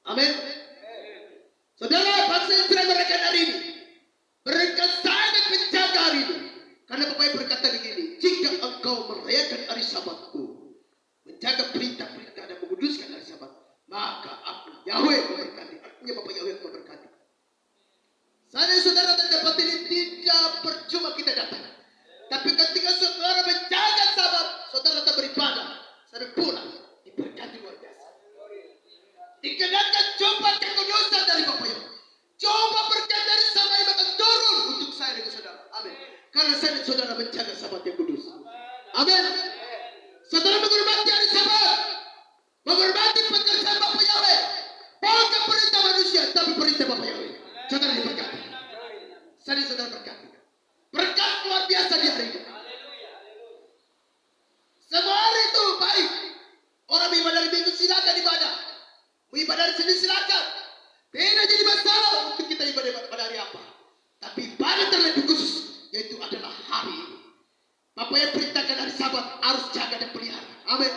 Amin. Saudara, bangsa Israel mereka hari ini, mereka sangat menjaga hari ini. Karena Bapak Ibu berkata begini, jika engkau merayakan hari Sabatku, menjaga perintah-perintah dan menguduskan hari Sabat, maka aku Yahweh memberkati. Artinya Bapak Yahweh memberkati. Saya saudara dan dapat ini tidak percuma kita datang. Tapi ketika saudara menjaga Sabat, saudara tak beribadah, saudara pulang diberkati luar biasa. Dikenakan coba kekudusan dari Bapak Yahweh. Coba berkat dari Sabat yang akan turun untuk saya dan saudara. Amin. Karena saya dan saudara menjaga Sabat yang kudus. Amin. Saudara menghormati hari Sabat, menghormati pekerjaan Bapak Yahweh. Bukan perintah manusia, tapi perintah Bapak Yahweh. Saudara diberkati. Saya dan saudara berkati. Berkat luar biasa di hari ini. Semua hari itu baik. Orang beribadah hari Minggu silakan ibadah. Ibadah hari Senin silakan. Tidak jadi masalah untuk kita ibadah pada hari apa. Tapi ibadah terlebih khusus, yaitu adalah hari ini. Bapak yang perintahkan hari Sabat harus jaga dan pelihara. Amin.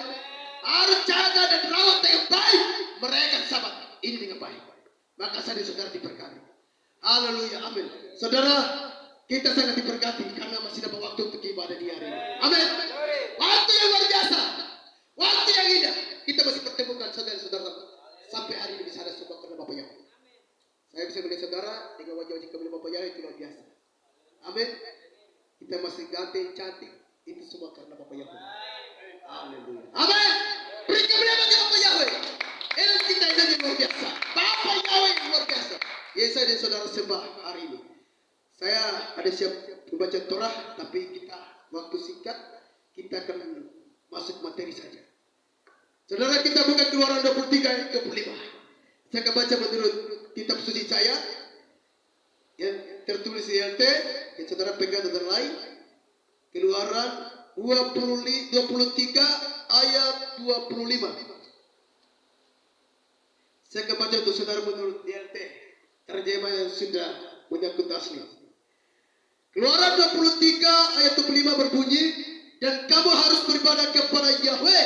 Harus jaga dan rawat dengan baik. Merayakan Sabat ini dengan baik. Maka saya dan saudara diberkati. Haleluya. Amin. Saudara, kita sangat diberkati karena masih dapat waktu untuk ibadah di hari ini. Amin. Waktu yang luar biasa. Waktu yang indah. Kita masih pertemukan saudara-saudara sampai hari ini bisa ada sebab karena Bapak Yahweh. Saya bisa melihat saudara dengan wajah-wajah kembali Bapak Yahweh itu luar biasa. Amin. Kita masih ganteng, cantik. Itu semua karena Bapak Yahweh. Haleluya. Amin. Beri kemuliaan bagi Bapak Yahweh. Elas kita ini luar biasa. Bapak Yahweh luar biasa. Yang saya dan saudara sembah hari ini. Saya ada siap membaca Torah, tapi kita waktu singkat kita akan masuk materi saja. Saudara, kita buka Keluaran 23 ayat 25. Saya akan baca menurut kitab suci saya yang tertulis di LT, yang saudara pegang dan lain. Keluaran 23 ayat 25. Saya akan baca untuk saudara menurut DLT, terjemah yang sudah menyangkut asli. Keluaran 23 ayat 25 berbunyi, dan kamu harus beribadah kepada Yahweh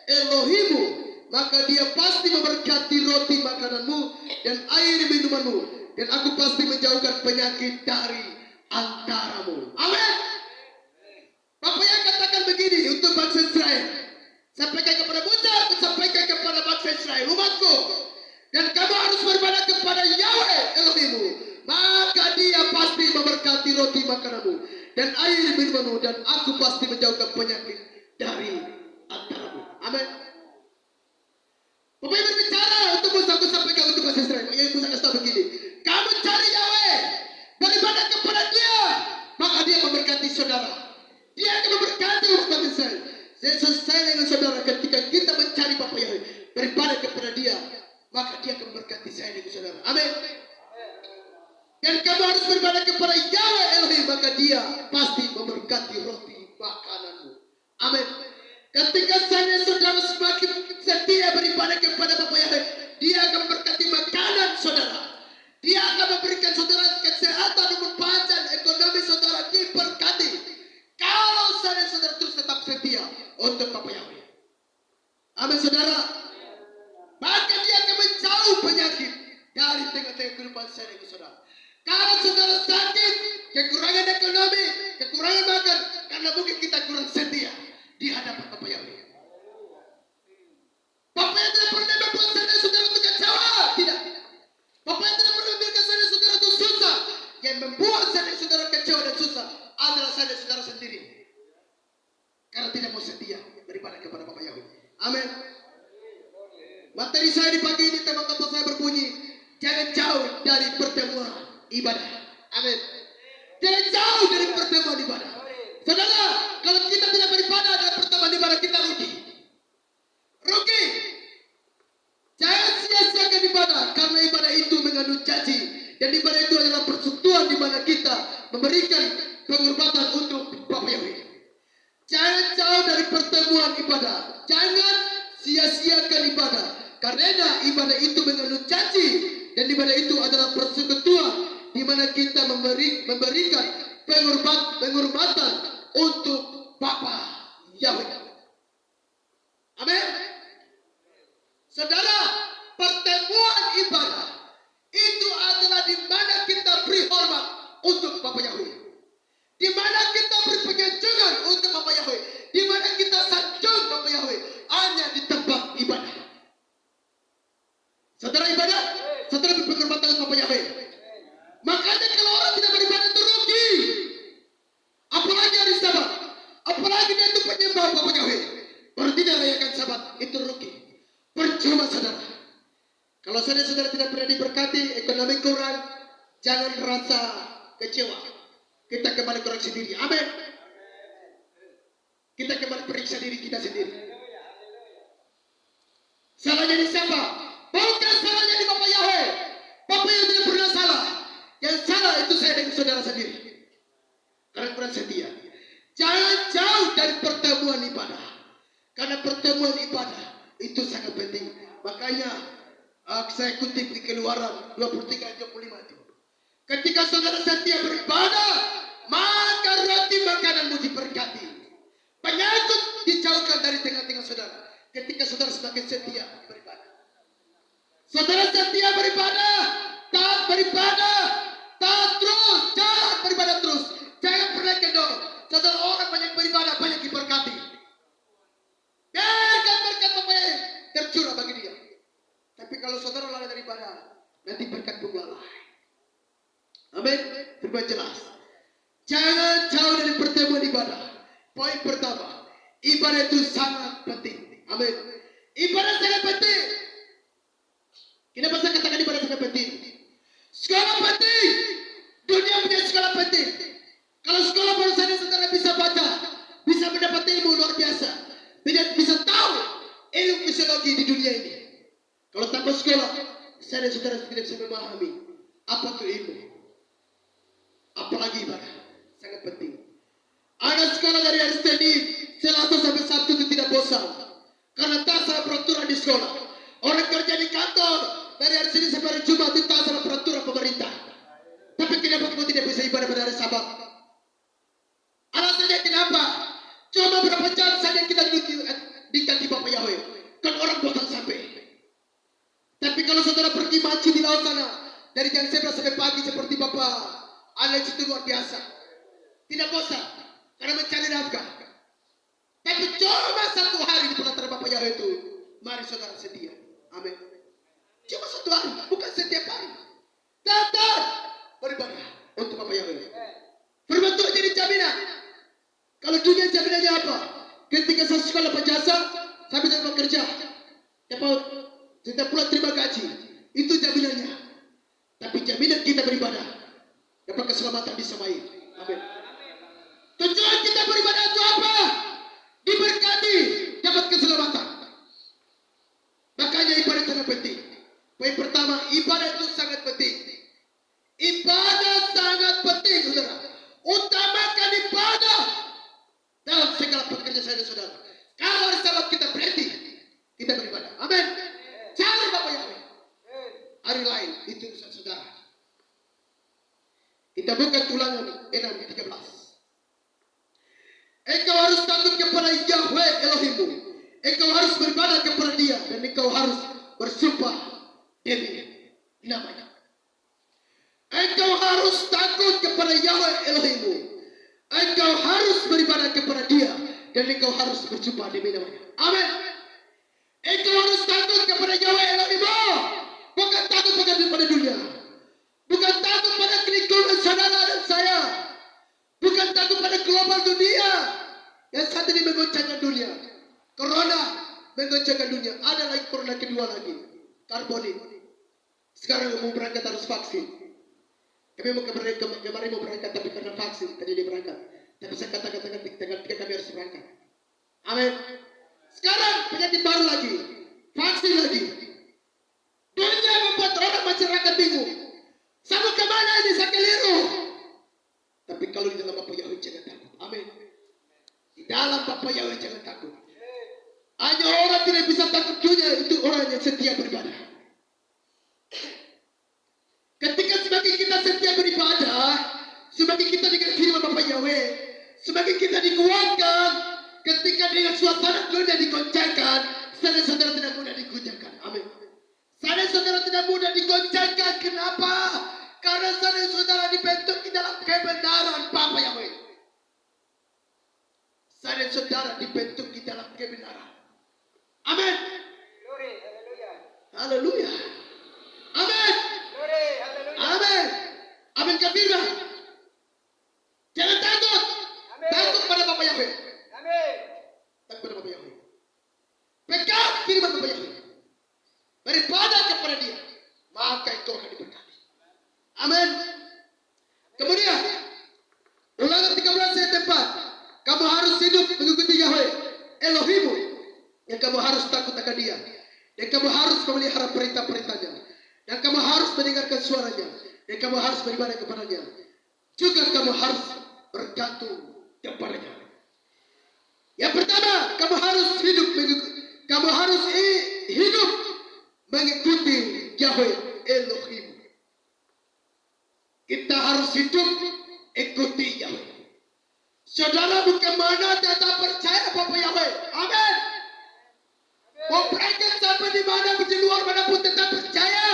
Elohimu, maka dia pasti memberkati roti makananmu dan air minumanmu, dan aku pasti menjauhkan penyakit dari antaramu. Amin. Bapak yang katakan begini untuk bangsa Israel. Sampaikan kepada Musa, sampaikan kepada bangsa Israel, umatku. Dan kamu harus beribadah kepada Yahweh Elohimu, maka dia pasti memberkati roti makananmu dan air minumanmu, dan aku pasti menjauhkan penyakit dari antaramu. Amin. Bapak berbicara untuk Musa, aku sampaikan untuk bangsa Israel. Yang Musa kasih tahu begini, kamu cari Yahweh, beribadah kepada dia, maka dia memberkati saudara. Dia akan memberkati umat Israel. Saya dengan saudara, ketika kita mencari Bapak Yahweh, beribadah kepada dia, maka dia akan memberkati saya dan saudara. Amin. Dan kamu harus beribadah kepada Yahweh Elohim, maka dia pasti memberkati roti makananmu. Amin. Ketika saya saudara semakin setia beribadah kepada Bapak Yahweh, dia akan memberkati makanan saudara. Dia akan memberikan saudara kesehatan, umur panjang, ekonomi saudara diberkati. Kalau saya dan saudara terus tetap setia untuk Bapak Yahweh. Amin saudara. Maka dia akan menjauh penyakit dari tengah-tengah kehidupan saya dan saudara. Kalau saudara sakit, kekurangan ekonomi, kekurangan makan, karena mungkin kita kurang setia di hadapan Bapak Yahweh. Bapak yang tidak pernah membuat saya dan saudara untuk kecewa, tidak. Bapak yang tidak pernah membiarkan saya dan saudara itu susah. Yang membuat saya dan saudara kecewa dan susah adalah saya dan saudara sendiri. Karena tidak mau setia beribadah kepada Bapak Yahweh. Amin. Materi saya di pagi ini, teman-teman saya berbunyi, jangan jauh dari pertemuan ibadah. Amin. Jangan jauh dari pertemuan ibadah. Saudara, kalau kita tidak beribadah dalam pertemuan ibadah, kita rugi. Rugi. Jangan sia-siakan ibadah, karena ibadah itu mengandung janji. Dan ibadah itu adalah persekutuan di mana kita memberikan penghormatan untuk Bapak Yahweh. Jangan jauh dari pertemuan ibadah. Jangan sia-siakan ibadah. Karena ibadah itu mengandung janji, dan ibadah itu adalah persekutuan di mana kita memberikan penghormatan untuk Bapa Yahweh. Amin. Saudara, pertemuan ibadah itu adalah di mana kita beri hormat untuk Bapa Yahweh, di mana kita beri pengagungan untuk Bapa Yahweh, di mana kita sanjung Bapa Yahweh, hanya di tempat ibadah. Saudara ibadah, saudara berpenghormatan Bapa Yahweh. Makanya kalau orang tidak beribadah itu rugi. Apalagi hari Sabat, apalagi dia itu penyembah Bapa Yahweh, baru tidak rayakan Sabat, itu rugi. Percuma saudara. Kalau saudara-saudara tidak pernah diberkati, ekonomi kurang, jangan rasa kecewa. Kita kembali koreksi diri. Amin. Kita kembali periksa diri kita sendiri. Salahnya di siapa? Bukan salahnya di Bapa Yahweh. Bapa yang tidak pernah salah. Yang salah itu saya dan saudara sendiri. Karena kurang setia. Jangan jauh dari pertemuan ibadah. Karena pertemuan ibadah itu sangat penting. Makanya saya kutip di Keluaran 23:25 itu. Ketika saudara setia beribadah, maka roti makananmu diberkati. Penyakit dijauhkan dari tengah-tengah saudara. Ketika saudara semakin setia beribadah. Saudara setia beribadah, taat beribadah, taat terus, jalan beribadah terus. Jangan pernah kendor. Saudara orang banyak beribadah, banyak diberkati. Biarkan berkat Bapa yang tercurah bagi dia. Tapi kalau saudara lalai dari ibadah, nanti berkat pun lalai. Amin. Firman jelas. Jangan jauh dari pertemuan ibadah. Poin pertama, ibadah itu sangat penting. Amin. Ibadah sangat penting. Kenapa saya katakan ibadah sangat penting? Sekolah penting. Dunia punya sekolah penting. Kalau sekolah baru saudara bisa baca, bisa mendapat ilmu luar biasa, bisa tahu ilmu fisiologi di dunia ini. Kalau tanpa sekolah, saya dan saudara tidak bisa memahami apa itu ilmu. Apalagi ibadah, sangat penting. Ada sekolah dari hari Senin, Selasa sampai Sabtu itu tidak bosan. Karena tak salah peraturan di sekolah. Orang kerja di kantor, dari hari Senin sampai hari Jumat itu tak salah peraturan pemerintah. Tapi kenapa kamu tidak bisa ibadah pada hari Sabat? Alasannya kenapa? Cuma berapa jam saja kita di kaki Bapa Yahweh. Kan orang bosan sampai. Tapi kalau saudara pergi maju di laut sana, dari jam 11 sampai pagi seperti Bapak Alex itu luar biasa. Tidak bosan, karena mencari nafkah. Tapi cuma satu hari di pengantar Bapa Yahweh itu, mari saudara setia. Amin. Cuma satu hari, bukan setiap hari. Datang beribadah untuk Bapa Yahweh. Firman Tuhan jadi jaminan. Kalau dunia jaminannya apa? Ketika saya sekolah penjasa, saya bisa bekerja. Dapat kita pulang terima gaji. Itu jaminannya. Tapi jaminan kita beribadah, dapat keselamatan di samai. Amin. Tujuan kita beribadah itu apa? Diberkati, dapat keselamatan. Makanya ibadah sangat penting. Poin pertama, ibadah itu sangat penting. Ibadah sangat penting, saudara. Utamakan ibadah dalam segala pekerjaan saya dan saudara. Kalau hari Sabat kita berhenti, kita beribadah. Amin. Cari Bapa Yahweh. Hari lain itu urusan saudara. Kita buka Ulangan 6:13. Engkau harus takut kepada Yahweh Elohimmu. Engkau harus beribadah kepada Dia dan engkau harus bersumpah demi namanya. Engkau harus takut kepada Yahweh Elohimmu. Engkau harus beribadah kepada Dia dan engkau harus bersumpah demi namanya. Amin. Engkau harus takut kepada Yahweh Elohimmu. Bukan takut pada dunia. Bukan takut pada lingkungan saudara dan saya. Bukan takut pada global dunia yang saat ini menggoncangkan dunia. Corona menggoncangkan dunia. Ada lagi corona kedua lagi, karbonit. Sekarang mau berangkat harus vaksin. Kami mau kemarin mau berangkat tapi karena vaksin tadi dia berangkat. Tapi saya katakan tanggal 3 kami harus berangkat. Amin. Sekarang penyakit baru lagi, vaksin lagi. Dunia membuat orang masyarakat bingung. Sama kemana ini saya keliru. Tapi kalau di dalam Bapa Yahweh jangan takut. Amin. Di dalam Bapa Yahweh jangan takut. Hanya orang tidak bisa takut dunia, itu orang yang setia beribadah. Ketika semakin kita setia beribadah, semakin kita dengan firman Bapa Yahweh, semakin kita dikuatkan. Ketika dengan suasana dunia digoncangkan, saudara-saudara tidak mudah digoncangkan. Amin. Saya saudara dibentuk di dalam kebenaran. Amin. Haleluya. Amin. Amin. Amin ke firman. Jangan takut. Takut pada Bapa Yahweh. Takut pada Bapa Yahweh. Pegang firman Bapa Yahweh. Beribadah kepada Dia, maka itu akan diberkati. Amin. Kemudian Ulangan 13 ayat 4. Kamu harus hidup mengikuti Yahweh Elohimmu, yang kamu harus takut akan Dia, dan kamu harus memelihara perintah-perintahnya, dan kamu harus mendengarkan suaranya, dan kamu harus beribadah kepadanya. Juga kamu harus bergantung kepadanya. Yang pertama, kamu harus hidup mengikuti Yahweh Elohim. Kita harus hidup ikuti Yahweh. Saudara bukan mana tetap percaya Bapa Yahweh. Amin. Mau pergi sampai di mana pun, di luar manapun, tetap percaya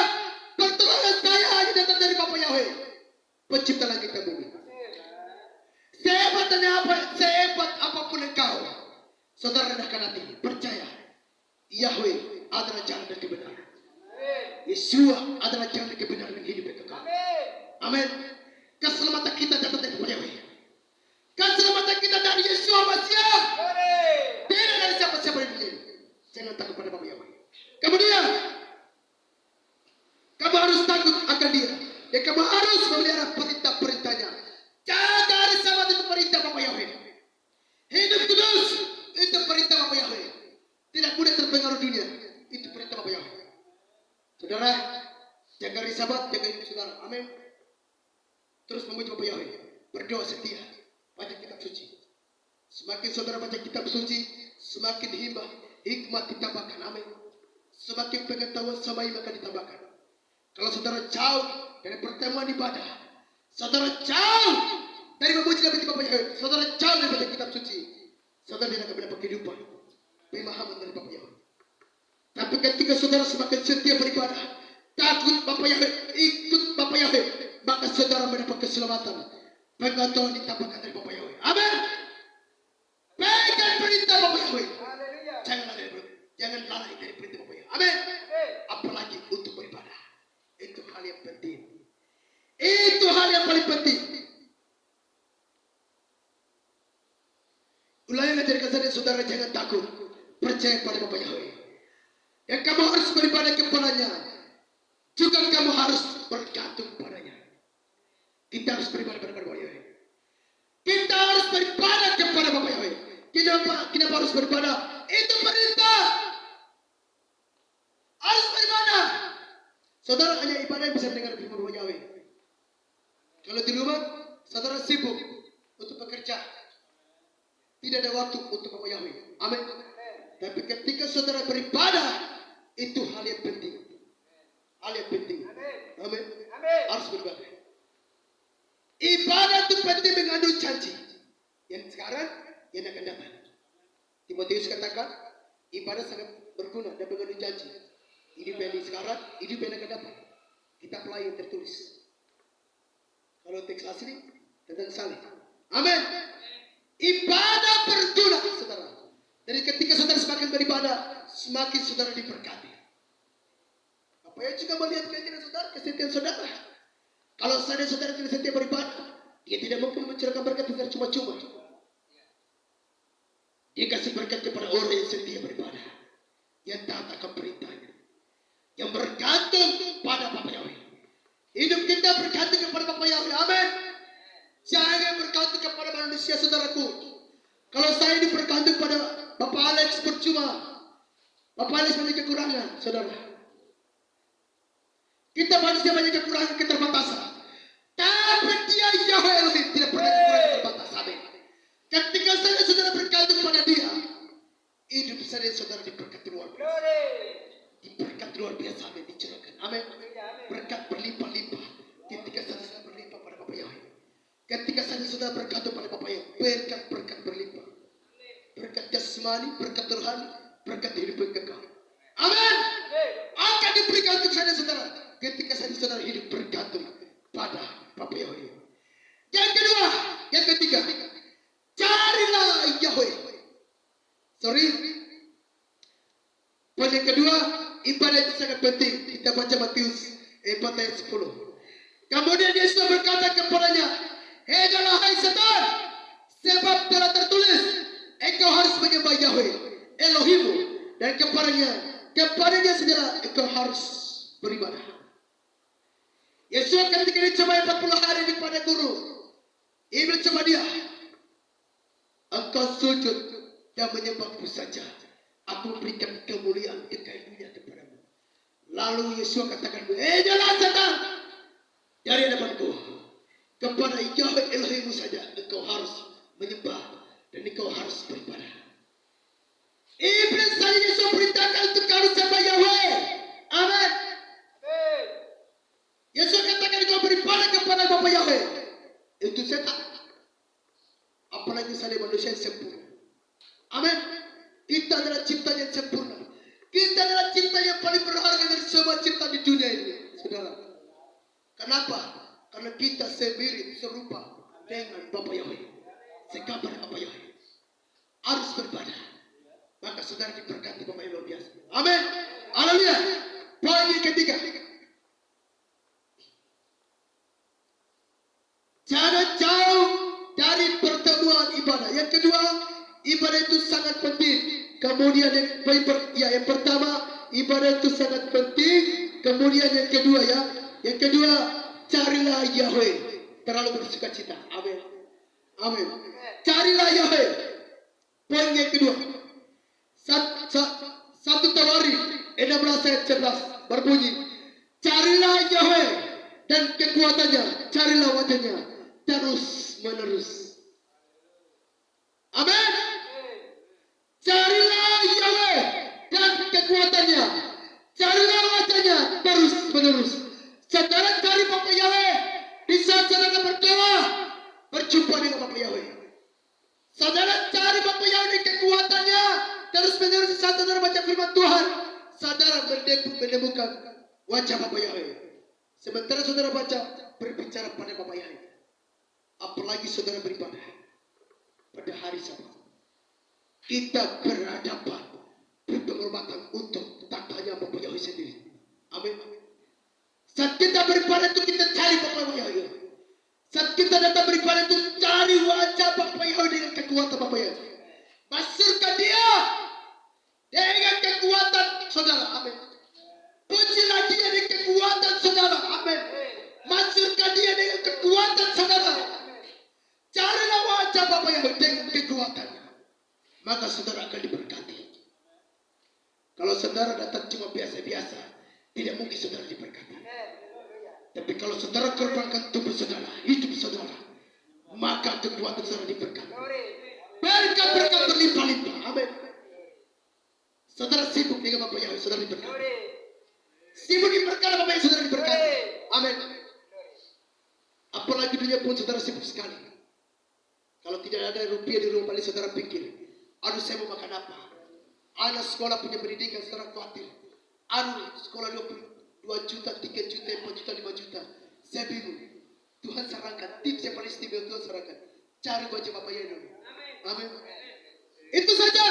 pertolongan saya hanya datang dari Bapa Yahweh, pencipta langit dan bumi. Sehebat apapun engkau, saudara rendahkan hati, percaya Yahweh adalah jalan dan kebenaran. Yeshua adalah jalan dan kebenaran yang hidup yang kekal. Amin. Keselamatan kita dapat dari Bapa Yahweh. Keselamatan kita dari Yeshua Mashiach. Tidak dari siapa-siapa di dunia. Jangan takut pada Bapa Yahweh. Kemudian kamu harus takut akan Dia, dan kamu harus memelihara perintah-perintahnya. Jaga hari Sabat, itu perintah Bapa Yahweh. Hidup kudus, itu perintah Bapa Yahweh. Tidak mudah terpengaruh dunia, itu perintah Bapa Yahweh. Saudara, jaga hari Sabat, jaga hidup saudara. Amin. Terus memuji Bapa Yahweh, berdoa setia, baca kitab suci. Semakin saudara baca kitab suci, semakin hikmat ditambahkan. Amin. Semakin pengetahuan sama iman akan ditambahkan. Kalau saudara jauh dari pertemuan ibadah, saudara jauh dari memuji dan Bapa Yahweh, saudara jauh dari baca kitab suci, saudara tidak akan mendapat kehidupan, pemahaman dari Bapa Yahweh. Tapi ketika saudara semakin setia beribadah, takut Bapa Yahweh, ikut Bapa Yahweh, maka saudara mendapat keselamatan, pengetahuan ditambahkan dari Bapa Yahweh. Amin. Pegang perintah Bapa Yahweh. Jangan lalai dari perintah Bapa Yahweh. Amin. Apalagi untuk beribadah. Itu hal yang penting. Itu hal yang paling penting. Ulangi ajarkan saudara, jangan takut. Percaya pada Bapa Yahweh. Yang kamu harus beribadah kepadanya, juga kamu harus bergantung padanya. Kita harus beribadah kepada Bapa Yahweh. Kita harus beribadah kepada Bapa Yahweh. Kenapa harus beribadah? Itu perintah. Harus beribadah. Saudara hanya ibadah yang bisa mendengar firman Bapa Yahweh. Kalau di rumah, saudara sibuk untuk bekerja, tidak ada waktu untuk Bapa Yahweh. Amin. Tapi ketika saudara beribadah, itu hal yang penting. Hal yang penting. Amin. Harus beribadah. Ibadah itu penting mengandung janji. Yang sekarang, yang akan datang. Timotius katakan, ibadah sangat berguna dan mengandung janji. Hidup yang di sekarang, hidup yang akan datang. Kitab lain tertulis. Kalau teks asli, tentang salib. Amin. Ibadah berguna, saudara. Dari ketika saudara semakin beribadah, semakin saudara diberkati. Apa yang juga melihat keinginan saudara, kesetiaan saudara. Kalau saudara tidak setia beribadah, dia tidak mungkin mencurahkan berkat secara cuma-cuma. Dia kasih berkat kepada orang yang setia beribadah, yang taat akan perintahnya, yang bergantung pada Bapa Yahweh. Hidup kita bergantung kepada Bapa Yahweh. Amin. Jangan bergantung kepada manusia, saudaraku. Kalau saya ini bergantung pada Bapak Alex, percuma. Bapak Alex banyak kekurangan, saudara. Kita manusia banyak kekurangan, keterbatasan. Tapi Dia Yahweh Elohim tidak pernah kekurangan, keterbatasan. Amin. Ketika saudara bergantung pada Dia, hidup saudara diberkati luar biasa. Diberkati luar biasa, amin, dicurahkan. Amin. Berkat berlimpah-limpah. Ketika saudara berlimpah pada Bapa Yahweh. Ketika saudara bergantung pada Bapa Yahweh, berkat berlimpah. Berkat jasmani, berkat rohani, berkat hidup yang kekal. Amin. Akan diberikan untuk saudara. Ketika saudara hidup bergantung pada Bapa Yahweh. Yang kedua, yang ketiga, carilah Yahweh ibadah itu sangat penting. Kita baca Matius 4 ayat 10. Kemudian Yesus berkata kepadanya, "Hei hai setan, sebab telah tertulis, engkau harus menyembah Yahweh Elohimmu, dan kepadanya sajalah engkau harus beribadah." Yesus ketika dicobai 40 hari di padang gurun, Iblis coba dia, "Engkau sujud dan menyembahku saja, aku berikan kemuliaan kekayaan dunia kepadamu." Lalu Yesus katakan, "Jalan setan dari hadapanku, kepada Yahweh Elohimmu saja engkau harus menyembah dan engkau harus beribadah." Iblis saja Yesus perintahkan untuk harus sembah Yahweh. Amin. Yesus katakan engkau beribadah kepada Bapa Yahweh. Itu setan. Apalagi saya manusia yang sempurna. Amin. Kita adalah ciptaan yang sempurna. Kita adalah ciptaan yang paling berharga dari semua ciptaan di dunia ini, saudara. Kenapa? Karena kita semirip, serupa dengan Bapa Yahweh, segambar Bapa Yahweh. Harus beribadah. Maka saudara diberkati Bapa yang luar biasa. Amin. Haleluya. Poin yang ketiga, jangan jauh dari pertemuan ibadah. Yang kedua, ibadah itu sangat penting. Kemudian yang pertama, ibadah itu sangat penting. Kemudian yang kedua, carilah Yahweh terlalu bersuka cita. Amin. Amin. Carilah Yahweh. Poin yang kedua, 1 Tawarik 16 ayat 11 berbunyi, carilah Yahweh dan kekuatannya, carilah wajahnya terus menerus. Amin. Carilah Yahweh dan kekuatannya, carilah wajahnya terus menerus. Saudara cari Bapa Yahweh di saat saudara berdoa, berjumpa dengan Bapa Yahweh. Saudara cari Bapa Yahweh dan kekuatannya terus menerus di saat saudara baca firman Tuhan. Saudara menemukan wajah Bapa Yahweh. Sementara saudara baca, berbicara pada Bapa Yahweh. Apalagi saudara beribadah pada hari Sabat, kita berhadapan, berpenghormatan untuk tahtanya Bapa Yahweh sendiri. Amin. Saat kita beribadah itu kita cari Bapa Yahweh. Saat kita datang beribadah itu cari wajah Bapa Yahweh dengan kekuatan Bapa Yahweh. Masukkan dia dengan kekuatan saudara. Amin. Pujilah dia dengan kekuatan saudara. Amin. Masukkan dia dengan kekuatan saudara. Carilah wajah Bapa Yahweh dengan kekuatannya, maka saudara akan diberkati. Kalau saudara datang cuma biasa-biasa, tidak mungkin saudara diberkati. Tapi kalau saudara korbankan tubuh saudara, hidup saudara, maka kekuatan saudara diberkati. Berkat-berkat berlimpah-limpah. Amin. Saudara sibuk dengan Bapa Yahweh, saudara diberkati. Sibuk di perkara Bapa Yahweh, saudara diberkati. Amin. Apalagi dunia pun saudara sibuk sekali. Kalau tidak ada rupiah di rumah, paling saudara pikir, aduh saya mau makan apa? Anak sekolah punya pendidikan, saudara khawatir. Aduh sekolah 2 juta, 3 juta, 4 juta, 5 juta. Saya bingung. Tuhan sarankan, tips yang paling istimewa Tuhan sarankan, cari wajah Bapa Yahweh. Amin. Itu saja.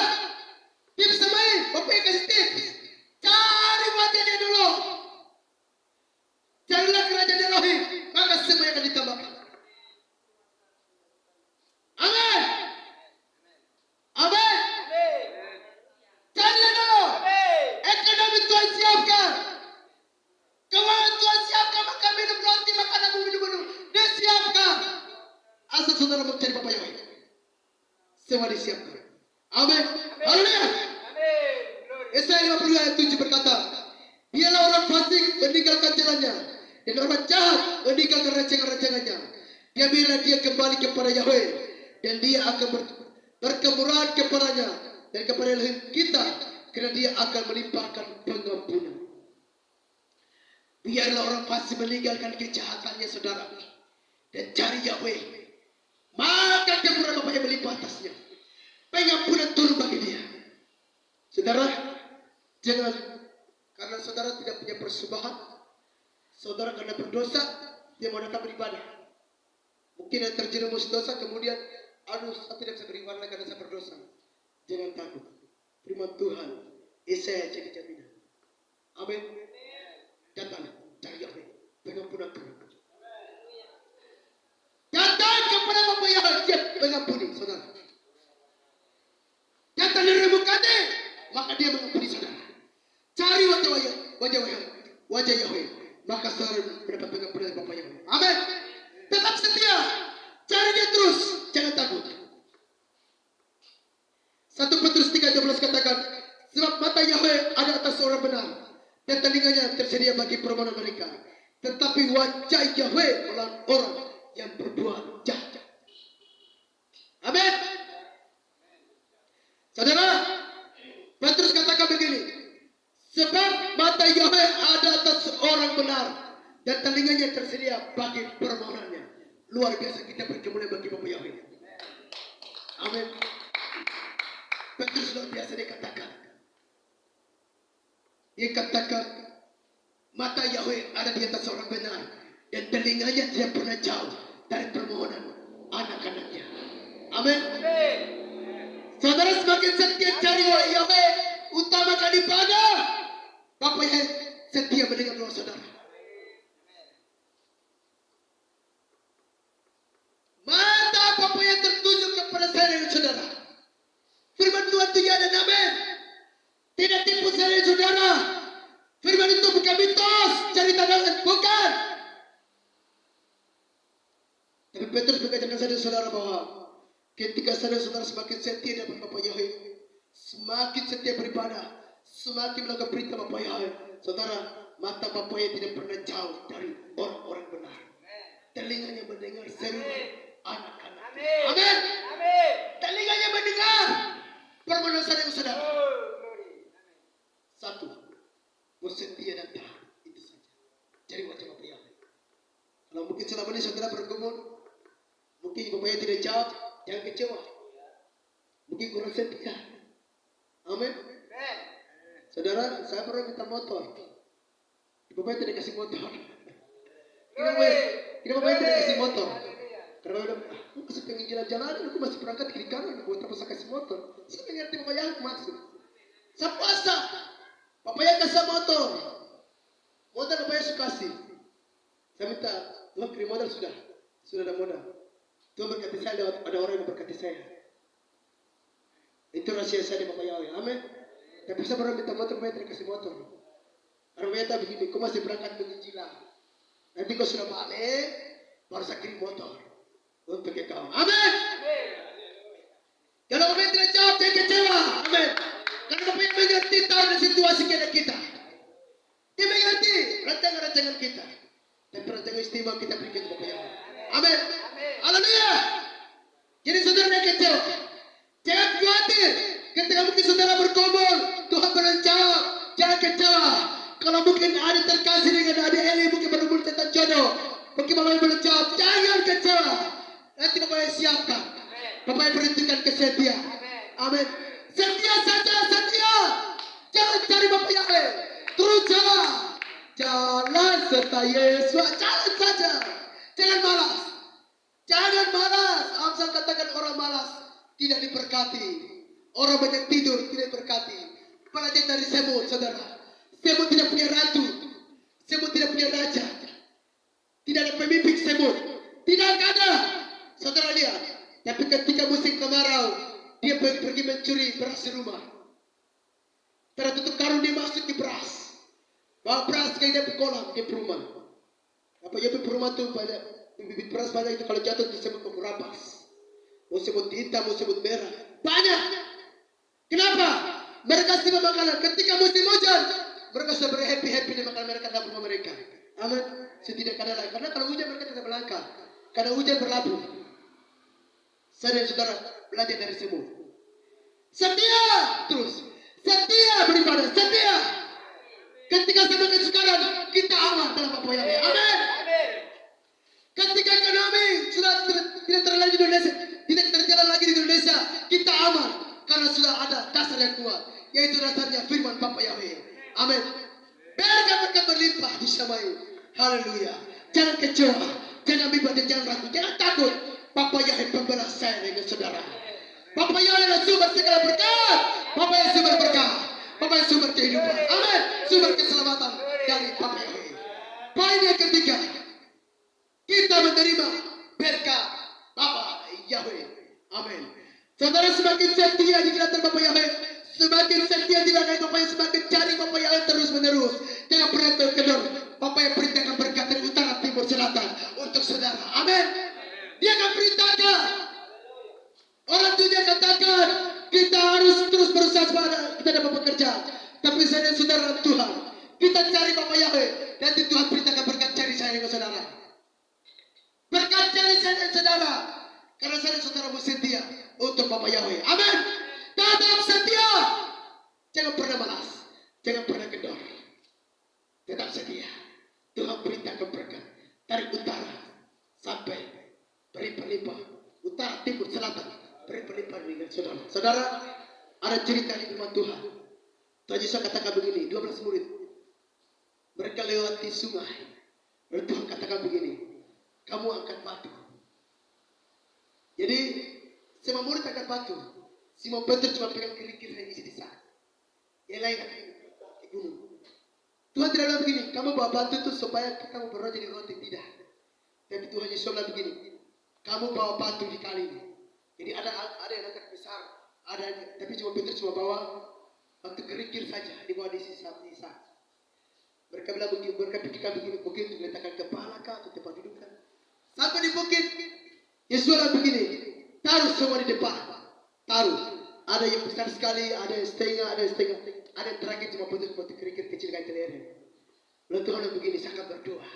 Tips semain, Bapak yang kasih tips. Cari wajahnya dulu. Carilah kerajaan Elohim, maka semua akan ditambahkan. Amin. Amin. Carilah dulu. Ekonomi Tuhan siapkan. Keuangan Tuhan siapkan, maka minum roti, makan abu, minum. Disiapkan. Asal saudara mencari Bapa Yahweh, semua disiapkan. Amin. Haleluya. Yesaya 50 ayat 7 berkata, biarlah orang fasik meninggalkan jalannya, dan orang jahat meninggalkan rancangan-rancangannya. Biarlah dia kembali kepada Yahweh, dan dia akan berkemurahan kepadanya dan kepada Elohim kita, karena dia akan melimpahkan pengampunan. Biarlah orang fasik meninggalkan kejahatannya saudara, dan cari Yahweh, maka kemurahan Bapa yang melimpah atasnya, pengampunan turun bagi dia. Saudara, jangan karena saudara tidak punya persembahan, saudara karena berdosa, dia mau datang beribadah. Mungkin yang terjerumus dosa, kemudian, aduh, saya tidak bisa beribadah karena saya berdosa. Jangan takut. Firman Tuhan, Yesaya jadi jaminan. Amin. Datang cari Yahweh, pengampunan Tuhan. Datang kepada Bapa Yahweh, dia mengampuni saudara. Datang dari remukane, maka dia mengampuni saudara. Cari wajah Yahweh, maka saudara mendapat pengampunan dari Bapa Yahweh. Amin. Tetap setia, cari dia terus, jangan takut. 1 Petrus 3:12 katakan, sebab mata Yahweh ada atas orang benar, dan telinganya tersedia bagi permohonan mereka. Tetapi wajah Yahweh melawan orang yang berbuat jahat. Amin. Saudara, Petrus katakan begini, sebab mata Yahweh ada atas orang benar, dan telinganya tersedia bagi permohonannya. Luar biasa kita berkemuliaan bagi Bapa Yahweh. Amin. Petrus luar biasa dia katakan. Dia katakan, mata Yahweh ada di atas orang benar, dan telinganya tidak pernah jauh dari permohonan anak-anaknya. Amin. Saudara semakin setia cari Yahweh, utamakan ibadah, Bapa Yahweh setia mendengar doa saudara. Mata Bapa yang tertuju kepada saya dan saudara. Firman Tuhan itu ya dan amin. Tidak tipu saya dan saudara. Firman itu bukan mitos, cerita dalam, bukan. Tapi Petrus mengajarkan saya dan saudara bahwa ketika saya dan saudara semakin setia dengan Bapa Yahweh, semakin setia beribadah, semakin melakukan perintah Bapa Yahweh, saudara, mata Bapa Yahweh tidak pernah jauh dari orang-orang benar. Telinganya mendengar seru anak-anak. Amin. Telinganya mendengar permohonan saya dan saudara. Satu, bersetia dan taat, itu saja. Cari wajah Bapa Yahweh. Kalau mungkin selama ini saudara bergumul, mungkin Bapa Yahweh tidak jawab, jangan kecewa. Mungkin kurang setia. Amin. Saudara, saya pernah minta motor. Bapa Yahweh tidak kasih motor. Kenapa Bapa Yahweh tidak kasih motor? Karena Bapa Yahweh bilang, aku masih pengen jalan-jalan, aku masih berangkat kiri kanan, buat apa saya kasih motor? Saya mengerti Bapa Yahweh maksud. Saya puasa, Bapa Yahweh kasih motor. Motor Bapa Yahweh suka kasih. Saya minta, Tuhan kirim modal sudah ada modal. Tuhan berkati saya, ada orang yang berkati saya. Itu rahasia saya di Bapa Yahweh. Amin. Tapi saya pernah minta motor, Bapa Yahweh kasih motor. Karena Bapa Yahweh begini, kau masih berangkat menginjilan. Nanti kau sudah balik, baru saya kirim motor untuk kau. Amin. Kalau Bapa Yahweh tidak jawab, jangan kecewa. Amin. Karena Bapa Yahweh mengerti tahu dan situasi kita. Dia mengerti rancangan-rancangan kita. Dan rancangan istimewa kita berikan kepada Bapa Yahweh. Amin. Haleluya. Jadi saudara yang kecewa, jangan khawatir. Ketika mungkin saudara bergumul, Tuhan berencana, jangan kecewa. Kalau mungkin ada terkasih dengan adik Eli, mungkin bergumul tentang jodoh, mungkin Bapa Yahweh menjawab, jangan kecewa. Nanti Bapa Yahweh siapkan. Bapa Yahweh perhatikan kesetiaan. Amin. Setia saja, setia. Jangan cari Bapa Yahweh. Terus jalan serta Yesus. Jalan saja. Jangan malas. Jangan malas. Amsal katakan orang malas tidak diberkati. Orang banyak tidur tidak diberkati. Belajar dari Semut, saudara. Semut tidak punya ratu. Semut tidak punya raja. Tidak ada pemimpin Semut. Tidak ada. Saudara lihat. Tapi ketika musim kemarau, dia pergi mencuri beras di rumah. Tertutup karung dia masuk di beras. Bawa beras ke dia kolam di rumah. Apa ya di rumah tu banyak bibit beras banyak itu kalau jatuh disebut pemurapas. Mau sebut hitam, mau sebut merah. Banyak. Kenapa? Mereka siap makanan. Ketika musim hujan, mereka sudah berhappy di makan mereka dalam rumah mereka. Amin. Setidak kadang lagi. Karena kalau hujan mereka tidak melangkah. Karena hujan berlabuh. Saya dan saudara belajar dari semua. Setia terus. Setia beribadah. Setia. Ketika sampai sekarang kita aman dalam Bapa Yahweh. Amin. Ketika ekonomi sudah tidak terlalu di Indonesia, tidak terjalan lagi di Indonesia, kita aman karena sudah ada dasar yang kuat, yaitu dasarnya firman Bapa Yahweh. Amin. Berkat berlimpah disamai. Haleluya. Jangan kecewa, jangan bimbang dan jangan ragu, jangan takut. Bapa Yahweh pembela saya dengan saudara. Bapa Yahweh adalah sumber segala berkat. Bapa Yahweh sumber berkat. Bapa Yahweh sumber kehidupan. Amin. Sumber keselamatan. keselamatan dari Bapa Yahweh. Poin yang ketiga, kita menerima berkat Bapa Yahweh. Amin. Saudara semakin setia di kelihatan Bapa Yahweh, semakin setia di belakang Bapa Yahweh, semakin cari Bapa Yahweh terus menerus. Jangan pernah terkedor. Bapa Yahweh perintahkan berkat dari utara, timur, selatan untuk saudara. Amin. Dia akan perintahkan. Orang dunia katakan kita harus terus berusaha supaya kita dapat bekerja. Tapi saya dan saudara Tuhan, kita cari Bapa Yahweh. Nanti Tuhan perintahkan berkat cari saya dengan saudara. Berkat cari saya dan saudara. Karena saya dan saudara setia untuk Bapa Yahweh. Amin. Tetap setia. Jangan pernah malas. Jangan pernah kendor. Tetap setia. Tuhan perintahkan berkat dari utara sampai berlimpah-limpah. Utara, timur, selatan. Berlimpah-limpah dengan saudara. Saudara, ada cerita di firman Tuhan. Tuhan Yesus katakan begini, 12 murid. Mereka lewati sungai. Lalu Tuhan katakan begini, kamu angkat batu. Jadi, semua murid angkat batu. Simon Petrus cuma pegang kerikil yang isi di sana. Yang lain di gunung. Tuhan tidak bilang begini, kamu bawa batu itu supaya kamu berubah jadi roti. Tidak. Tapi Tuhan Yesus bilang begini, kamu bawa batu di kali ini. Jadi ada yang angkat besar, ada tapi cuma Petrus cuma bawa batu kerikil saja di bawah di sisa. Mereka bilang begini, mereka pikirkan begini, mungkin untuk meletakkan kepala kah atau tempat duduk kan. Sampai di bukit, Yesus bilang begini, taruh semua di depan, taruh. Ada yang besar sekali, ada yang setengah, ada yang terakhir cuma Petrus batu kerikil kecil kayak kelereng. Lalu Tuhan bilang begini, saya akan berdoa.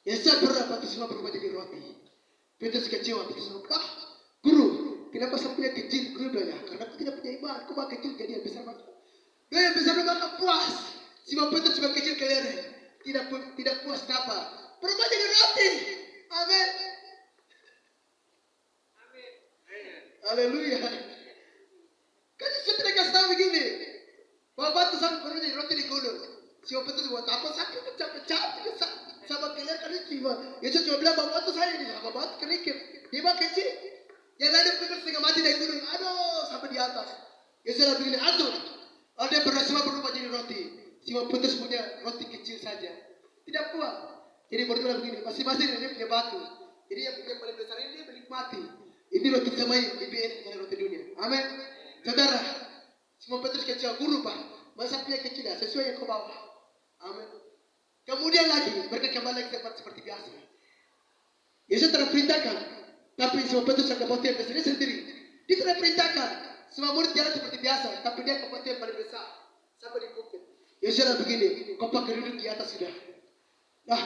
Yesus berdoa, batu semua berubah jadi roti. Petrus kecewa, Petrus bilang, Guru, kenapa saya punya kecil? Guru bilang, karena aku tidak punya iman, aku mau kecil jadi yang besar banget. Dia yang besar banget puas. Simon Petrus cuma kecil kelereng, tidak puas kenapa? Berubah jadi roti. Amin. Haleluya. Kan Yesus tidak kasih tahu begini, bahwa batu sama berubah jadi roti di gunung. Simon Petrus buat apa? Saya pecah sama kelereng kan itu. Yesus cuma bilang bahwa batu saya ini sama batu kerikil. Dia mah kecil. Yang lain Petrus setengah mati dari gunung. Aduh, sampai di atas. Yesus bilang begini, aduh. Ada beras semua berubah jadi roti. Simon Petrus punya roti kecil saja. Tidak puas. Jadi berdua begini, masing-masing dia punya batu. Jadi yang punya paling besar ini dia menikmati. Ini roti sama IBN dengan roti dunia. Amin. Saudara, Simon Petrus kecil, guru Pak. Masa punya kecil ya, sesuai yang kau bawa. Amin. Kemudian lagi, mereka kembali ke tempat seperti biasa. Yesus telah perintahkan. Tapi Simon Petrus yang kebatu yang besar, dia sendiri. Dia telah perintahkan. Semua murid jalan seperti biasa. Tapi dia kebatu yang paling besar. Sampai di bukit. Yesus bilang begini, kau pakai duduk di atas sudah. Nah,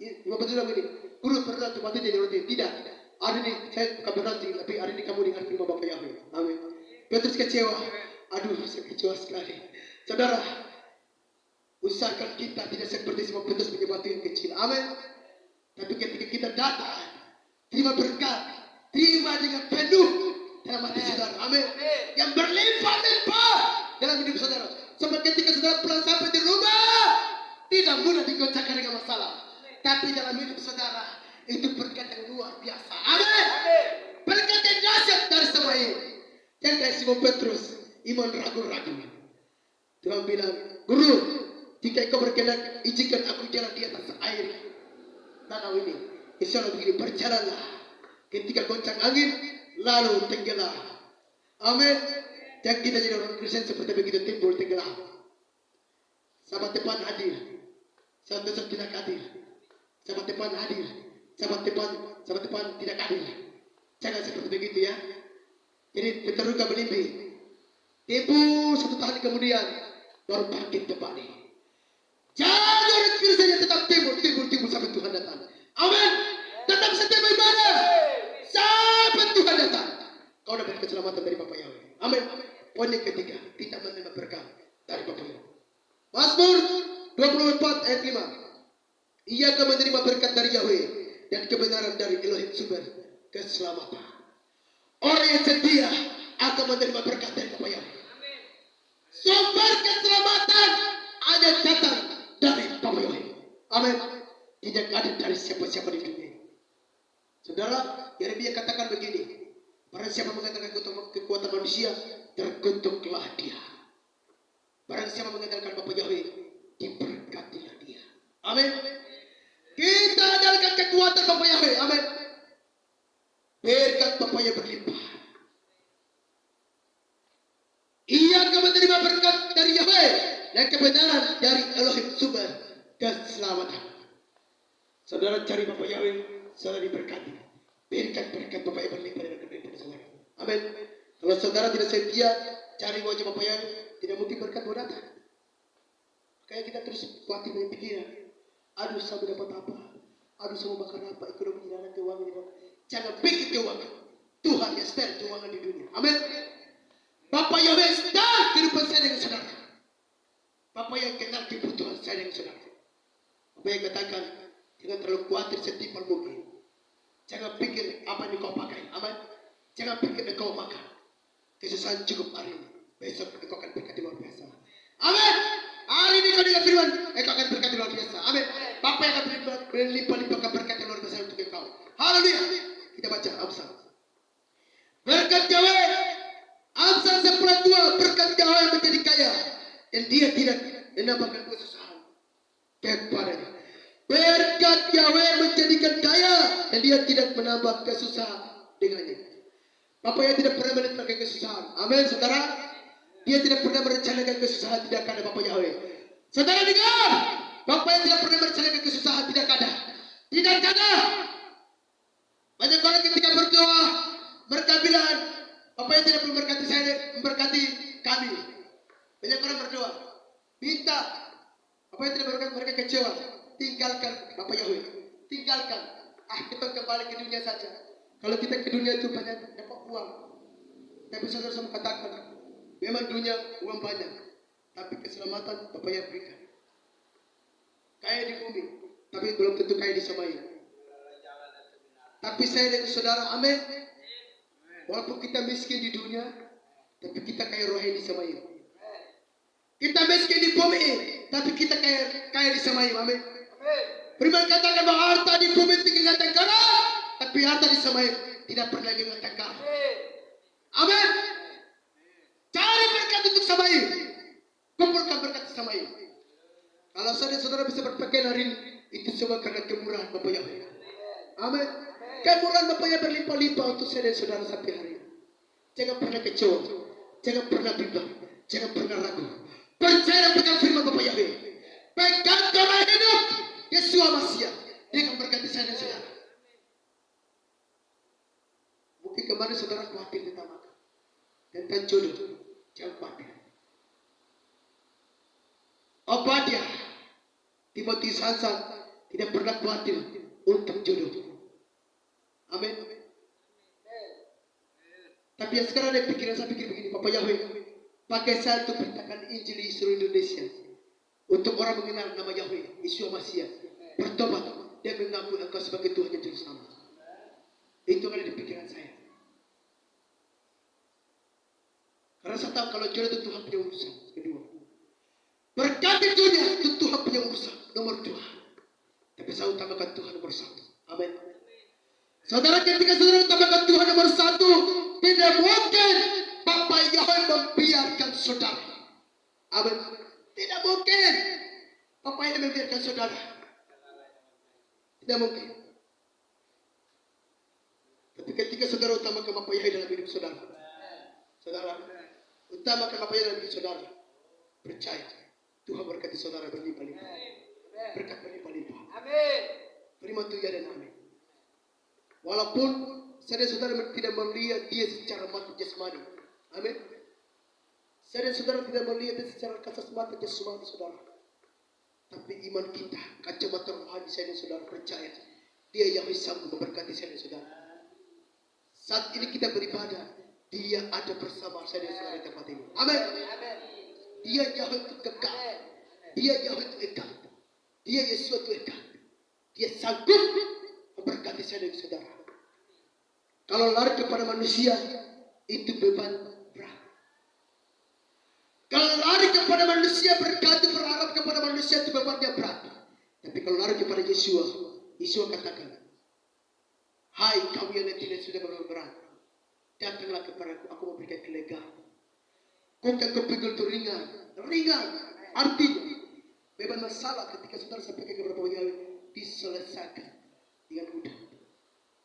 Simon Petrus bilang begini, guru pernah tempat jadi roti. Tidak. Hari ini saya bukan berhenti, tapi hari ini kamu dengar firman Bapa Yahweh. Amin. Petrus kecewa. Aduh, saya kecewa sekali. Saudara, usahakan kita tidak seperti Simon Petrus punya batu yang kecil. Amin. Tapi ketika kita datang, terima berkat, terima dengan penuh dalam hati saudara. Amin. Yang berlimpah-limpah dalam hidup saudara. Sampai ketika saudara pulang sampai di rumah, tidak mudah digoncangkan dengan masalah. Tapi dalam hidup saudara, itu berkat yang luar biasa. Amin. Berkat yang dahsyat dari semua ini. Yang kayak Simon Petrus, iman ragu-ragu. Tuhan bilang, guru, jika engkau berkenan, izinkan aku jalan di atas air danau ini. Insya Allah begini, berjalanlah. Ketika goncang angin, lalu tenggelam. Amin. Jangan kita jadi orang Kristen seperti begitu timbul tenggelam. Sahabat depan hadir, sahabat besok tidak hadir. Sahabat depan hadir, sahabat depan tidak hadir. Jangan seperti begitu ya. Jadi terluka menimbul. Timbul 1 tahun kemudian baru bangkit kembali. Jangan orang Kristen yang tetap timbul sampai Tuhan datang. Amin. Tetap setia beribadah sampai Tuhan datang. Kau dapat keselamatan dari Bapa Yahweh. Amin. Poin yang ketiga, kita menerima berkat dari Bapa Yahweh. Mazmur 24 ayat 5. Ia akan menerima berkat dari Yahweh dan kebenaran dari Elohim sumber keselamatan. Orang yang setia akan menerima berkat dari Bapa Yahweh. Sumber keselamatan ada datang dari Bapa Yahweh. Amin. Tidak ada dari siapa-siapa di dunia. Saudara, Yeremia katakan begini. Barang siapa mengatakan kekuatan manusia, terkutuklah dia. Barang siapa mengandalkan Bapa Yahweh, diberkati. keselamatan. Saudara cari Bapak Yahweh, saudara diberkati. Berikan berkat Bapak Yahweh berlimpah dan berlimpah saudara. Amin. Kalau saudara tidak setia cari wajah Bapak Yahweh, tidak mungkin berkat mau datang. Kayak kita terus kuatir banyak pikiran. Aduh, saya dapat apa? Aduh, saya mau makan apa? Ekonomi tidak ada, keuangan tidak ada. Jangan pikir keuangan. Tuhan yang setel keuangan di dunia. Amin. Bapak Yahweh setel kehidupan saya dengan saudara. Bapak yang kenal kebutuhan saya dengan saudara. Bapak yang katakan, jangan terlalu khawatir setimpal mungkin. Jangan pikir apa yang kau pakai. Amin. Jangan pikir engkau makan. Kesusahan cukup hari ini. Besok engkau akan berkati luar biasa. Amin. Hari ini kau dengar firman, engkau akan berkati luar biasa. Amin. Bapak yang akan berlimpah-limpahkan berkat luar biasa untuk engkau. Haleluya. Kita baca Amsal. Berkat Yahweh. Amsal 10:2. Berkat Yahweh menjadi kaya. Dan dia tidak menambahkan kesusahan kepadanya. Berkat Yahweh menjadikan kaya. Dan dia tidak menambah kesusahan dengannya. Bapak yang tidak pernah merencanakan kesusahan. Amin, saudara. Dia tidak pernah merencanakan kesusahan, tidak ada Bapak Yahweh. Saudara dengar. Bapak yang tidak pernah merencanakan kesusahan, tidak ada. Tidak ada. Banyak orang ketika berdoa, mereka bilang, Bapak yang tidak memberkati saya, memberkati kami. Banyak orang berdoa, minta. Bapak yang tidak memberkati mereka kecewa. Tinggalkan Bapak Yahweh. Tinggalkan. Kita kembali ke dunia saja. Kalau kita ke dunia itu banyak dapat uang. Tapi saudara semua katakan, memang dunia uang banyak. Tapi keselamatan Bapak yang berikan. Kaya di bumi, tapi belum tentu kaya di semaya. Tapi saya dan saudara, amin. Walaupun kita miskin di dunia, tapi kita kaya rohani di semaya. Kita miskin di bumi, tapi kita kaya di semaya, amin. Firman katakan bahwa harta di bumi tinggal tengkara, tapi harta di semai tidak pernah mengatakan. Amin. Cari berkat untuk semai. Kumpulkan berkat semai. Kalau saudara bisa berpakaian hari ini, itu semua karena kemurahan Bapak Yahweh. Amin. Kemurahan Bapak yang berlimpah-limpah untuk saya dan saudara sampai hari ini. Jangan pernah kecewa. Jangan pernah bimbang. Jangan pernah ragu. Percaya dan pegang firman Bapak Yahweh. Pegang doa hidup Yesus Masiah. Dia akan berkati saya dan saudara. Mungkin kemarin saudara khawatir tentang makan, tentang jodoh. Jangan khawatir. Obadiah, Timotius Hansan tidak pernah khawatir untuk jodoh. Amin. Tapi yang sekarang ada pikiran saya pikir begini, Bapak Yahweh, pakai saya untuk beritakan Injil di seluruh Indonesia. Untuk orang mengenal nama Yahweh, Yesus Masiah, bertobat dan mengaku Engkau sebagai Tuhan yang Juru Selamat. Itu yang ada di pikiran saya. Karena saya tahu kalau jodoh itu Tuhan punya urusan. Kedua, berkati dunia itu Tuhan punya urusan. Nomor 2. Tapi saya utamakan Tuhan nomor 1. Amin. Saudara, ketika saudara utamakan Tuhan nomor 1, tidak mungkin Bapak Yahweh membiarkan saudara. Amin. Tidak mungkin Bapak Yahweh membiarkan saudara. Tidak mungkin. Tapi ketika saudara utamakan Bapak Yahweh dalam hidup saudara, saudara utamakan Bapak Yahweh dalam hidup saudara, percaya Tuhan berkati saudara berlimpah-limpah. Berkat berlimpah-limpah. Amin. Firman Tuhan ya dan amin. Walaupun saudara tidak melihat dia secara mata jasmani. Amin. Saudara tidak melihat dia secara kasat mata jasmani saudara. Tapi iman kita, kacamata rohani saya dan saudara percaya dia yang bisa memberkati saya dan saudara. Saat ini kita beribadah, dia ada bersama saya dan saudara di tempat ini. Amin. Dia Yahweh itu kekal. Dia Yahweh itu eka. Dia Yesus itu eka. Dia sanggup memberkati saya dan saudara. Kalau lari kepada manusia, itu beban berat. Kalau lari kepada manusia, bergantung berharap kepada manusia, itu bebannya berat. Tapi kalau lari kepada Yesus, Yesus katakan, hai kamu yang tidak sudah berat, datanglah kepadaku, aku memberikan kelegaan. Kau akan kepikul itu ringan. Artinya, beban masalah ketika saudara sampaikan kepada Bapak Yahweh, diselesaikan dengan mudah.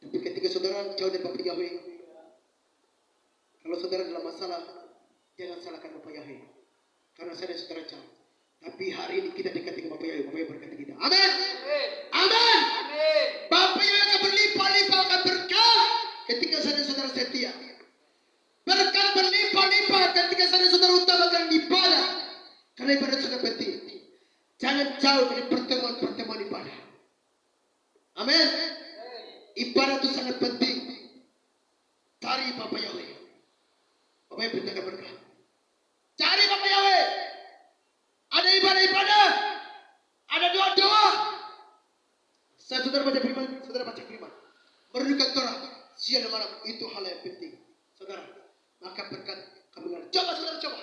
Tapi ketika saudara jauh dari Bapak Yahweh, kalau saudara dalam masalah, jangan salahkan Bapak Yahweh. Karena saya dan saudara jauh. Tapi hari ini kita dekat dengan Bapak Yahweh, Bapak Yahweh berkati kita. Amin. Amin. Bapa yang akan berlimpah-limpah akan berkah ketika saudara-saudara setia. Berkat berlimpah-limpah ketika saudara-saudara utamakan ibadah. Karena ibadah sangat penting. Jangan jauh dari pertemuan-pertemuan ibadah. Amin. Ibadah itu sangat penting. Cari Bapak Yahweh. Bapak yang beritakan berkah. Cari Bapak Yahweh. Ada ibadah-ibadah. Ada doa-doa. Saudara baca firman, saudara baca firman. Merenungkan Torah siang dan malam itu hal yang penting. Saudara, maka berkat kamu dengar. Coba saudara coba.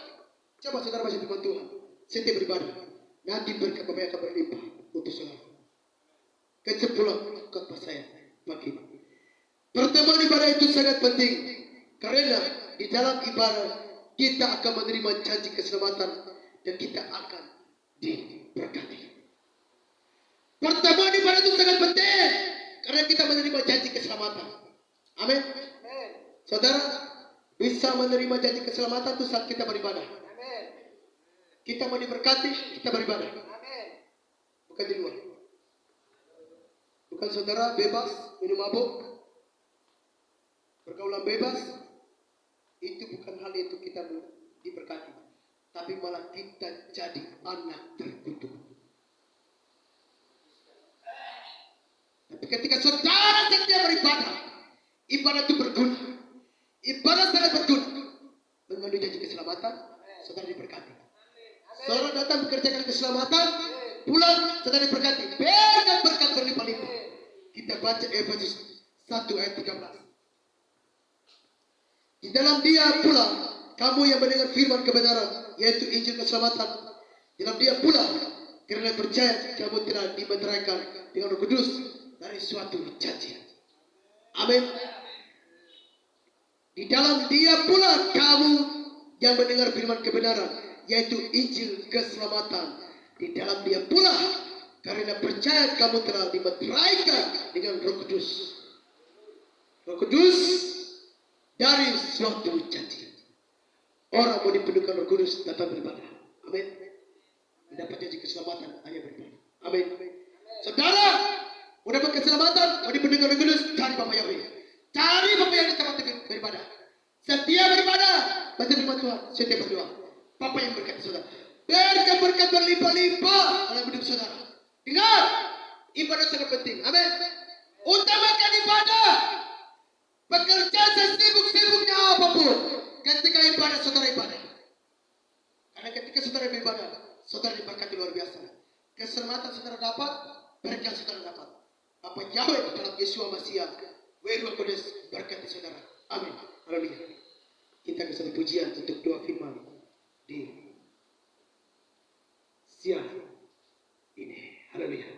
Coba saudara baca firman Tuhan. Setiap beribadah. Nanti berkat Bapak yang akan berlimpah untuk saudara. Kesimpulan khotbah saya pagi ini. Pertemuan ibadah itu sangat penting. Karena di dalam ibadah kita akan menerima janji keselamatan dan kita akan diberkati. Pertemuan ibadah itu sangat penting karena kita menerima janji keselamatan. Amin. Saudara bisa menerima janji keselamatan itu saat kita beribadah. Kita mau diberkati, kita beribadah. Bukan di luar. Bukan saudara bebas minum mabuk, pergaulan bebas. Itu bukan hal itu kita diberkati, tapi malah kita jadi anak terkutuk. Tapi ketika saudara setia beribadah, ibadah itu berguna. Ibadah sangat berguna. Mengandung janji keselamatan, saudara diberkati. Saudara datang bekerjakan keselamatan, pulang saudara diberkati. Berkat berlimpah-limpah. Kita baca Efesus 1 ayat 13. Di dalam dia pula kamu yang mendengar firman kebenaran, yaitu Injil keselamatan. Di dalam dia pula karena percaya kamu telah dimeteraikan dengan Roh Kudus dari suatu janji. Amin. Di dalam dia pula kamu yang mendengar firman kebenaran, yaitu Injil keselamatan. Di dalam dia pula karena percaya kamu telah dimeteraikan dengan Roh Kudus. Roh Kudus dari suatu janji. Orang mau dipenuhkan Roh Kudus datang beribadah. Amin. Mendapat janji keselamatan hanya beribadah. Amin. Saudara mau dapat keselamatan, mau dipenuhkan Roh Kudus, cari Bapak Yahweh. Cari Bapak yang di tempat beribadah. Setia beribadah, baca firman Tuhan, setia berdoa. Bapak yang berkati saudara. Berkat berlimpah-limpah dalam hidup saudara. Dengar, ibadah sangat penting. Amin. Utamakan ibadah. Bekerja sesibuk-sibuknya apapun. Ketika ibadah, saudara ibadah. Karena ketika saudara beribadah, saudara diberkati luar biasa. Keselamatan saudara dapat, berkat saudara dapat. Apa Yahweh dalam Yesua Masiah, Roh Kudus berkati saudara. Amin. Haleluya. Kita akan sambut pujian untuk doa firman di siang ini. Haleluya.